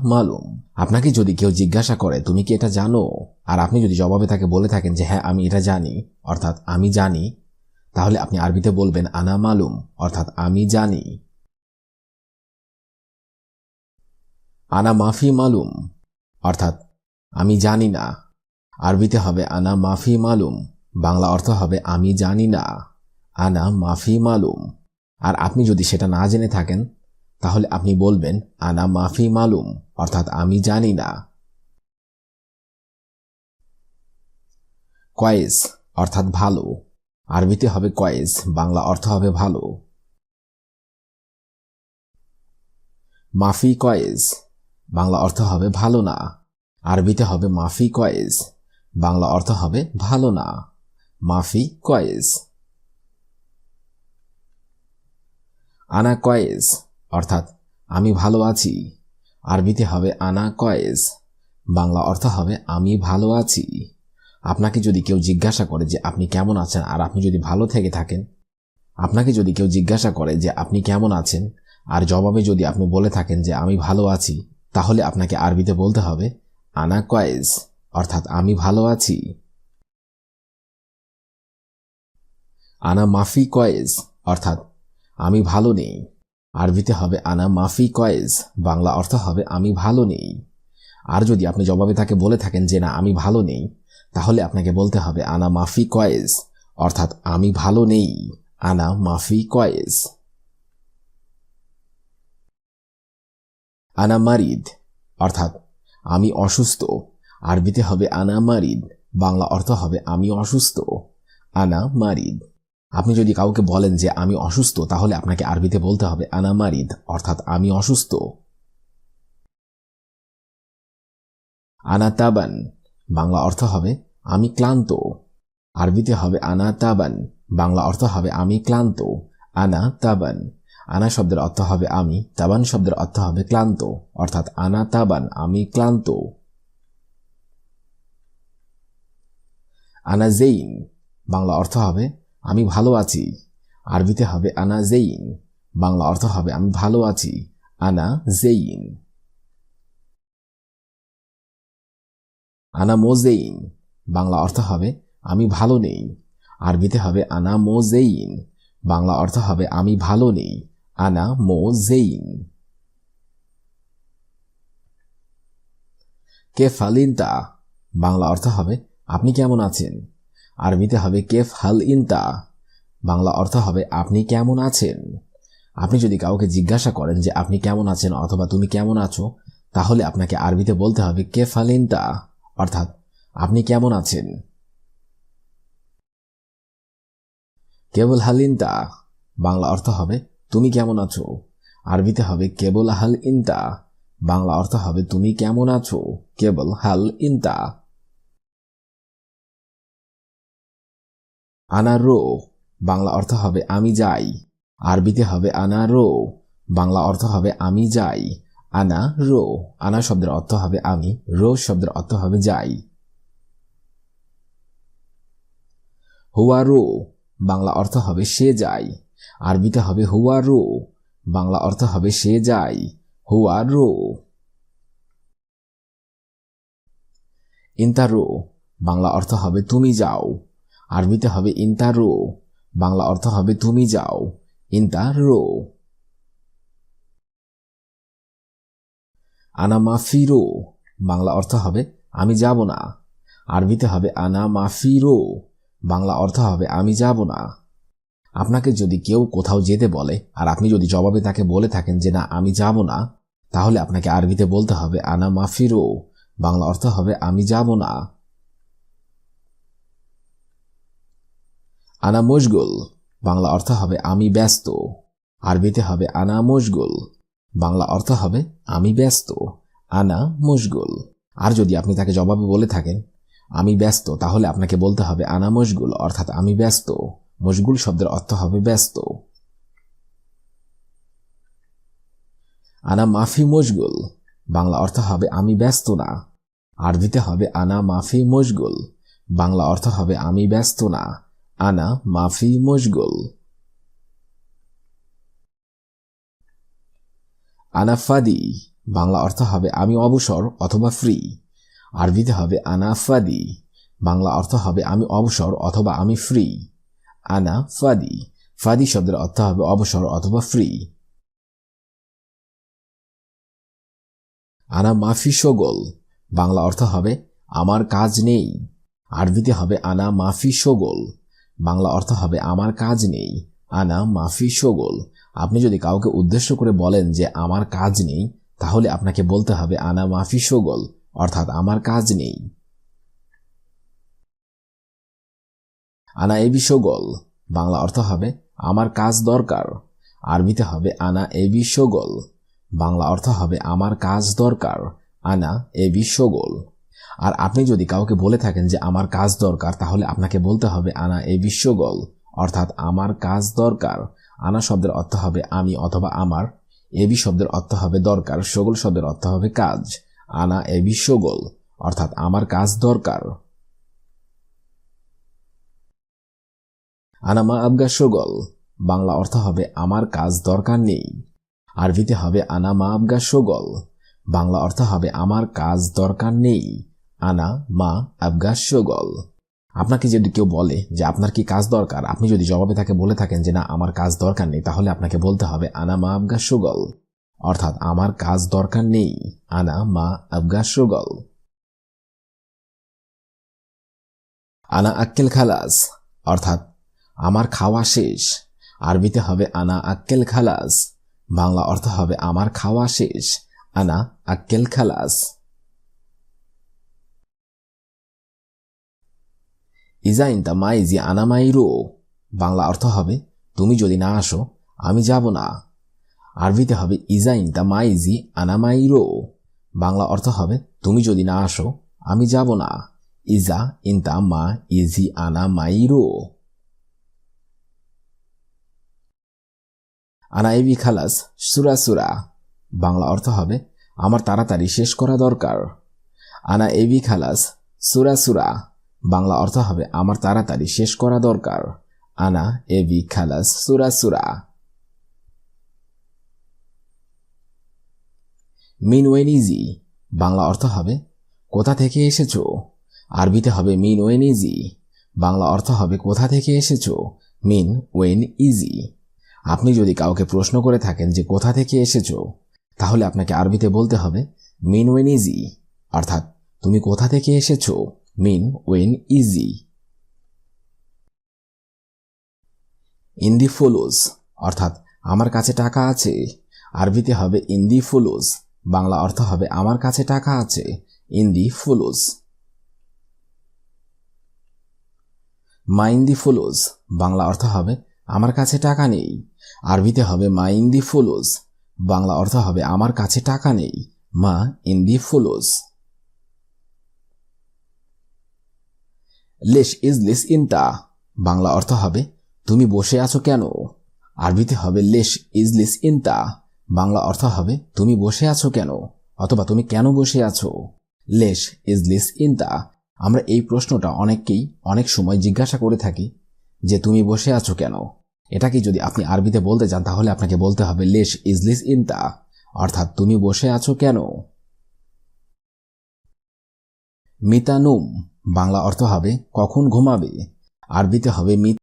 মালুম। আপনাকে যদি কেউ জিজ্ঞাসা করে তুমি কি এটা জানো, আর আপনি যদি জবাবে তাকে বলে থাকেন যে হ্যাঁ আমি এটা জানি, অর্থাৎ আমি জানি, তাহলে আপনি আরবিতে বলবেন আনা মালুম, অর্থাৎ আমি জানি। আনা মাফি মালুম, অর্থাৎ আমি জানি না। আরবিতে হবে আনা মাফি মালুম, বাংলা অর্থ হবে আমি জানি না। আনা মাফি মালুম। আর আপনি যদি সেটা না জেনে থাকেন তাহলে আপনি বলবেন আনা মাফি মালুম, অর্থাৎ আমি জানি না। কয়েস, অর্থাৎ ভালো। আরবিতে হবে কয়েস, বাংলা অর্থ হবে ভালো। মাফি কয়েস, বাংলা অর্থ হবে ভালো না। আরবিতে হবে মাফি কয়েস, বাংলা অর্থ হবে ভালো না। মাফি কয়েস। আনা কয়েস, অর্থাৎ আমি ভালো আছি। আরবিতে হবে আনা কয়েস, বাংলা অর্থ হবে আমি ভালো আছি। আপনাকে যদি কেউ জিজ্ঞাসা করে যে আপনি কেমন আছেন, আর আপনি যদি ভালো থেকে থাকেন, আপনাকে যদি কেউ জিজ্ঞাসা করে যে আপনি কেমন আছেন, আর জবাবে যদি আপনি বলে থাকেন যে আমি ভালো আছি, তাহলে আপনাকে আরবিতে বলতে হবে আনা কয়েস, অর্থাৎ আমি ভালো আছি। আনা মাফি কয়েস, অর্থাৎ আমি ভালো নেই। আরবিতে হবে আনা মাফি কয়েস, বাংলা অর্থ হবে আমি ভালো নেই। আর যদি আপনি জবাবে তাকে বলে থাকেন যে না আমি ভালো নেই, তাহলে আপনাকে বলতে হবে আনা মাফি কয়েস, অর্থাৎ আমি ভালো নেই। আনা মাফি কয়েস। আনা মারিদ, অর্থাৎ আমি অসুস্থ। আরবিতে হবে আনা মারিদ, বাংলা অর্থ হবে আমি অসুস্থ। আনা মারিদ। আপনি যদি কাউকে বলেন যে আমি অসুস্থ, তাহলে আপনাকে আরবিতে বলতে হবে আনা মারিদ, অর্থাৎ আমি অসুস্থ। আনা তাবান, বাংলা অর্থ হবে আমি ক্লান্ত। আরবিতে হবে আনা তাবান, বাংলা অর্থ হবে আমি ক্লান্ত। আনা তাবান। আনা শব্দের অর্থ হবে আমি, তাবান শব্দের অর্থ হবে ক্লান্ত, অর্থাৎ আনা তাবান আমি ক্লান্ত। আনা জেইন, বাংলা অর্থ হবে আমি ভালো আছি। আরবিতে হবে আনা জেইন, বাংলা অর্থ হবে আমি ভালো আছি। আনা জেইন। আনা মোজেইন, বাংলা অর্থ হবে আমি ভালো নেই। আরবিতে হবে আনা মোজেইন, বাংলা অর্থ হবে আমি ভালো নেই। আনা মোজেইন। কেফ হাল ইনতা, বাংলা অর্থ হবে আপনি কেমন আছেন। আরবিতে হবে কেফ হাল ইনতা, বাংলা অর্থ হবে আপনি কেমন আছেন। আপনি যদি কাউকে জিজ্ঞাসা করেন যে আপনি কেমন আছেন অথবা তুমি কেমন আছো, তাহলে আপনাকে আরবিতে বলতে হবে কেফ হাল ইনতা, অর্থাৎ আপনি কেমন আছেন। কেবল হাল ইনতা, বাংলা অর্থ হবে তুমি কেমন আছো। আরবিতে হবে কেবল হাল ইনতা, বাংলা অর্থ হবে তুমি কেমন আছো। কেবল হাল ইনতা। আনা রো, বাংলা অর্থ হবে আমি যাই। আরবিতে হবে আনা রো, বাংলা অর্থ হবে আমি যাই। আনা রো। আনা শব্দের অর্থ হবে আমি, রো শব্দের অর্থ হবে যাই। হুয়া রো, বাংলা অর্থ হবে সে যায়। আরবিতে হবে হুয়া রো, বাংলা অর্থ হবে সে যায়। হুয়া রো। ইন্তারো, বাংলা অর্থ হবে তুমি যাও। আরবিতে হবে ইন্তারো, বাংলা অর্থ হবে তুমি যাও। ইন্তারো। আনা মাফিরো, বাংলা অর্থ হবে আমি যাব না। আরবিতে হবে আনা মাফিরো, বাংলা অর্থ হবে আমি যাব না। আপনাকে যদি কেউ কোথাও যেতে বলে, আর আপনি যদি জবাবে তাকে বলে থাকেন যে না আমি যাব না, তাহলে আপনাকে আরবিতে বলতে হবে আনা মাফিরো, বাংলা অর্থ হবে আমি যাব না। আনা মশগুল, বাংলা অর্থ হবে আমি ব্যস্ত। আরবিতে হবে আনা মশগুল, বাংলা অর্থ হবে আমি ব্যস্ত। আনা মশগুল। আর যদি আপনি তাকে জবাবে বলে থাকেন আমি ব্যস্ত, তাহলে আপনাকে বলতে হবে আনা মশগুল, অর্থাৎ আমি ব্যস্ত। মশগুল শব্দের অর্থ হবে ব্যস্ত। আনা মাফি মশগুল, বাংলা অর্থ হবে আমি ব্যস্ত না। আরবিতে হবে আনা মাফি মশগুল, বাংলা অর্থ হবে আমি ব্যস্ত না। আনা মাফি মশগুল। আনা ফাদি, বাংলা অর্থ হবে আমি অবসর অথবা ফ্রি। আরবিতে হবে আনা ফাদি, বাংলা অর্থ হবে আমি অবসর অথবা আমি ফ্রি। আনা ফাদি, ফাদি শব্দের অর্থ হবে অবসর অথবা ফ্রি। আনা মাফি শোগল, বাংলা অর্থ হবে আমার কাজ নেই। আরবিতে হবে আনা মাফি শোগল, বাংলা অর্থ হবে আমার কাজ নেই। আনা মাফি শোগল। আপনি যদি কাউকে উদ্দেশ্য করে বলেন যে আমার কাজ নেই, তাহলে আপনাকে বলতে হবে আনা মাফি শোগল, অর্থাৎ আমার কাজ নেই। আনা এবি শোগল, বাংলা অর্থ হবে আমার কাজ দরকার। আরবিতে হবে আনা এবি শোগল, বাংলা অর্থ হবে আমার কাজ দরকার। আনা এবি শোগল। আর আপনি যদি কাউকে বলে থাকেন যে আমার কাজ দরকার, তাহলে আপনাকে বলতে হবে আনা এবি শোগল, অর্থাৎ আমার কাজ দরকার। আনা শব্দের অর্থ হবে আমি অথবা আমার, এবি শব্দের অর্থ হবে দরকার, শোগল শব্দের অর্থ হবে কাজ। আনা এবি শোগল, অর্থাৎ আমার কাজ দরকার। আনা মা আবগা শোগল, বাংলা অর্থ হবে আমার কাজ দরকার নেই। আরবিতে হবে আনা মা আবগা শোগল, বাংলা অর্থ হবে আমার কাজ দরকার নেই। আনা মা আবগা শোগল। আপনাকে যদি কেউ বলে যে আপনার কি কাজ দরকার, আপনি যদি জবাবে তাকে বলে থাকেন যে না আমার কাজ দরকার নেই, তাহলে আপনাকে বলতে হবে আনা মা আবগা শোগল, অর্থাৎ আমার কাজ দরকার নেই। আনা মা আবগা শোগল। আনা আক্কেল খালাস, অর্থাৎ আমার খাওয়া শেষ। আরবিতে হবে আনা আক্কেল খালাস, বাংলা অর্থ হবে আমার খাওয়া শেষ। আনা আক্কেল খালাস। ইজা ইনতা মাইজি আনা মাইরো, বাংলা অর্থ হবে তুমি যদি না আসো আমি যাব না। আরবিতে হবে ইজা ইনতা মাইজি আনা মাইরো, বাংলা অর্থ হবে তুমি যদি না আসো আমি যাব না। ইজা ইনতা মা ইজি আনা মাইরো। আনা এবি খালাস সুরা সুরা, বাংলা অর্থ হবে আমার তাড়াতাড়ি শেষ করা দরকার। আনা এবি খালাস সুরা সুরা, বাংলা অর্থ হবে আমার তাড়াতাড়ি শেষ করা দরকার। আনা এবি খালাস সুরা সুরা। মিন ওয়েন ইজি, বাংলা অর্থ হবে কোথা থেকে এসেছো। আরবিতে হবে মিন ওয়েন ইজি, বাংলা অর্থ হবে কোথা থেকে এসেছো। মিন ওয়েন ইজি। আপনি যদি কাউকে প্রশ্ন করে থাকেন যে কোথা থেকে এসেছো, তাহলে আপনাকে আরবিতে বলতে হবে মিন ওয়েন ইজি, অর্থাৎ তুমি কোথা থেকে এসেছো। মিন ওয়েন ইজি। ইন্দি ফুলুস, অর্থাৎ আমার কাছে টাকা আছে। আরবিতে হবে ইন্দি ফুলুস, বাংলা অর্থ হবে আমার কাছে টাকা আছে। ইন্দি ফুলুস। মাইন্দি ফুলুস, বাংলা অর্থ হবে আমার কাছে টাকা নেই। আরবিতে হবে মা ইন্দি ফুলুস, বাংলা অর্থ হবে আমার কাছে টাকা নেই। মা ইন্দি ফুলুস। লেশ ইজলিস ইনতা, বাংলা অর্থ হবে তুমি বসে আছো কেন। আরবিতে হবে লেশ ইজলিস ইনতা, বাংলা অর্থ হবে তুমি বসে আছো কেন, অথবা তুমি কেন বসে আছো। লেশ ইজলিস ইনতা। আমরা এই প্রশ্নটা অনেককেই অনেক সময় জিজ্ঞাসা করে থাকি যে তুমি বসে আছো কেন। এটাকে যদি আপনি আরবিতে বলতে চান, তাহলে আপনাকে বলতে হবে লেশ ইজলিস ইনতা, অর্থাৎ তুমি বসে আছো কেন। মিতানুম, বাংলা অর্থ হবে কখন ঘুমাবে। আরবিতে হবে